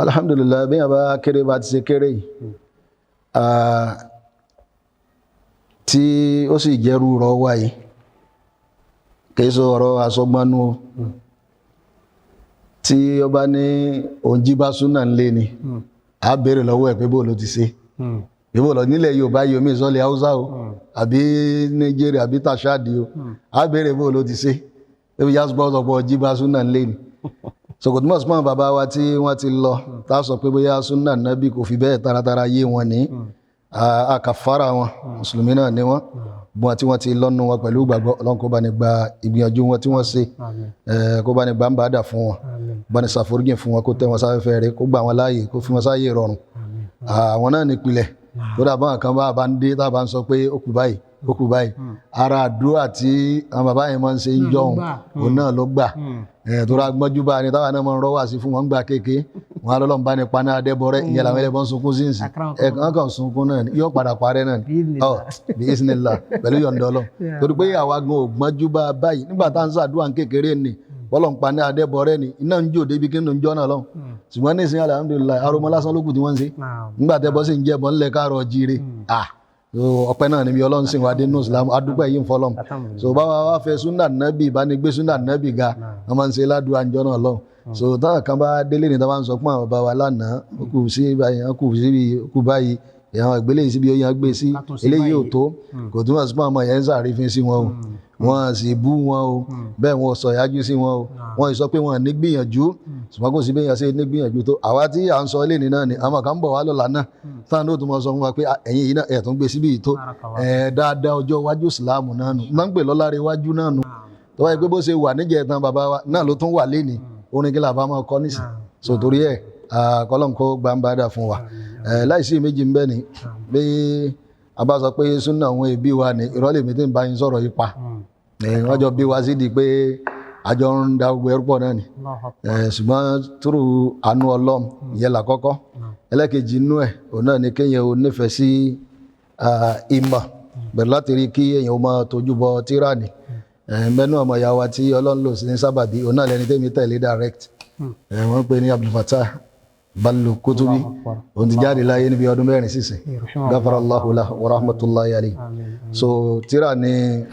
alhamdulillah bí yàn bá kéré bá ti ṣe kéré yìí tí ó sì jẹ́rú rọ wáyé kìí sọ ọ̀rọ̀ àsọgbánú tí ó bá ní òun jí bá súnà ń lé ni a béèrè lọ́wọ́ ẹ̀ pé bó ló ti ṣe ìbò lọ nílẹ̀ Yorùbá yomi ìsọ́lẹ̀ Haúsá o àbí Nàìjíríà àbí tàṣáàdì o a béèrè bó ló ti ṣe ebi yá sọ́pọ̀ ọ̀pọ̀ jí bá súnà ń lé ni sọ̀kòtí mọ̀ sípò bàbá wa tí wọ́n ti lọ tá a sọ pé bóyá súnà nábì kò fi bẹ́ẹ̀ taratara yé wọn ní àkàfàrà wọn mùsùlùmí náà ni wọ́n bọ́n tí wọ́n ti lọ́nu wọn pẹ̀lú ìgbàgbọ́ Ọlọ́run kó bá ní gba ìgbìyànjú wọn tí wọ́n ṣe kó bá ní gba ń bá dà fún wọn bá ní ṣàforíjì fún wọn kó tẹ́ wọn sáfẹ́fẹ́ rẹ̀ kó gbà wọn láàyè kó fi wọn sáyè rọrùn àwọn náà nípìnlẹ̀ tó dà báwọn kan bá ń dé tá a bá ń sọ pé ó kù báyìí ara àdúrà tí àwọn bàbá yẹn máa ń ṣe ń jọun òun náà ló gbà tó ra gbọ́njú bá ní táwọn náà máa ń rọ́wà sí fún wọn gbà kéèké wọn alọ́lọ́n bá ní paná adébọ̀rẹ́ ìyẹn làwọn ẹlẹ́bọn sunkún sí ìsìn ẹ̀kan kan sunkún náà ni yóò padà parẹ́ náà ni bí isnillah pẹ̀lú yọ̀ǹda Ọlọ́run torí pé àwa gan ò gbọ́njú bá báyìí nígbà tá à ń ṣàdúrà kékeré ni bọ́lọ̀ ń paná adébọ̀rẹ́ ni iná ń jò débi kí ń jọ́ náà lọ́hùn ṣùgbọ́n ní ìsìn alhamdulillah arúmọ lásán lókùn tí wọ́n ń ṣe nígbà tẹ́bọ́ sì ń jẹ́ bọ́ ńlẹ̀ káàrọ̀ jíire ọpẹ́ náà níbi Ọlọ́run sìn wá dé nù Islam adúpẹ́ yìí ń fọlọ́m so báwa wá fẹ́ súnà nábì bá ní gbé súnà nábì ga wọ́n máa ń ṣe ládùú àjọ náà lọ́hùn so táwọn kan bá délé ní táwọn sọ fún àwọn bàbá wa lánàá ó kù sí báyìí ó kù síbi ó kù báyìí àwọn ìgbélé yìí síbi ó yan gbé sí eléyìí ò tó kò túmọ̀ sí fún àwọn yẹn ń sàrífín sí wọn o wọn sì bú wọn o bẹ́ẹ̀ wọn sọ ìyájú sí wọn o wọn sọ pé wọn ní gbìyànjú ṣùgbọ́n kò sí bẹ́ẹ̀ yẹn ṣe ní gbìyànjú tó àwa tí à ń sọ ilé nìyẹn ni àwọn kan ń bọ̀ wá lọ́la náà táwọn náà tó máa sọ fún wa pé ẹ̀yin yìí náà ẹ̀ tó ń gbé síbí yìí tó dáadáa ọjọ́ iwájú ìsìláàmù náà nù máa ń pè lọ́láre iwájú náà nù tó wáyé pé bó ṣe wà níjẹ̀ tán bàbá wa náà ló tún wà léni orin kí làbá máa kọ́ nísìn so torí ẹ̀ kọ́lọ́n kó gbàǹbàdà fún wa láìsí méjì ń bẹ ni bí a bá sọ pé súnà àwọn ẹbí wa ni ìrọ́lẹ̀ mi tí ń bá yín sọ̀rọ̀ yìí pa wọ́n jọ bí wa sí di pé àjọ ń da gbogbo ẹrú pọ̀ náà ni ṣùgbọ́n túrú àánú Ọlọ́run ìyẹn làkọ́kọ́ ẹlẹ́kejì inú ẹ̀ òun náà ni kéèyàn ò nífẹ̀ẹ́ sí ìmọ̀ bẹ̀rẹ̀ láti rí kí èèyàn ó máa tójú bọ tírà ni mẹ́nu ọmọ ìyá wa tí Ọlọ́run lò sí ní sábàbí òun náà lẹni tẹ́mi tẹ̀lé direct wọ́n pè ní Ballo Kutubi òun ti jáde láyé níbi ọdún mẹ́rin sísìn gafarallahu lahu wa rahmatullahi alayhi so tírà ni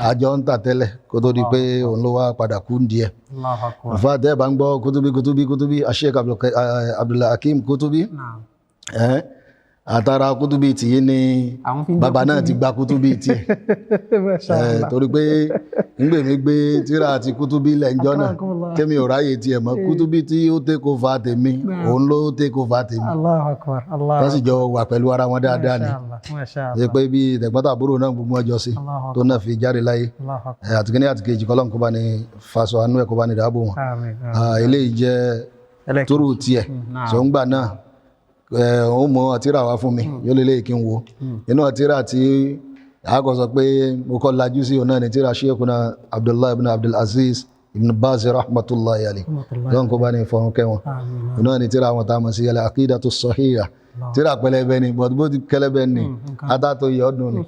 àjọ ń tà tẹ́lẹ̀ kó tó di pé òun ló wá padà kú díẹ̀ fàtẹ́ bá ń gbọ́ Kutubi Shaykh Abdul-Hakim Kutubi àtàrà Kutubi tìyí ni bàbá náà ti gba Kutubi tiẹ̀ torí pé nígbè mi gbé tírà àti Kutubi lẹ́njọ́ náà kémi ò ráyè tiẹ̀ mọ́ Kutubi tí ó take over tèmi òun ló take over tèmi tó sì jọ wà pẹ̀lú ara wọn dáadáa ni ṣe pé bí tẹ̀gbọ́ntàbúrò náà gbogbo ọjọ́ sí tó náà fi jáde láyé àtìkíní àtìkejì kọ́lọ́n kó bá ní faṣọ àánú ẹ̀ kó bá ní dáàbò wọn eléyìí jẹ́ túrú tiẹ̀ tó ń gbà náà ó mọ àtìrà wá fún mi yóò lélẹ̀ kí n wo inú àtìrà tí àgọ́ sọ pé mo kọ́ lajú sí ọ̀nà ní tírà Sheikhuna Abdullah ibn Abdul Aziz ibn Baz rahmatullahi alayhi lọ́n kó bá ní ìfọ̀rún kẹwọn inú ní tírà àwọn táwọn sí al-aqidatu as-sahiha tírà pẹlẹbẹ ni bọ́dúbọ́ ti kẹlẹbẹ ni adátó yẹ ọdún ni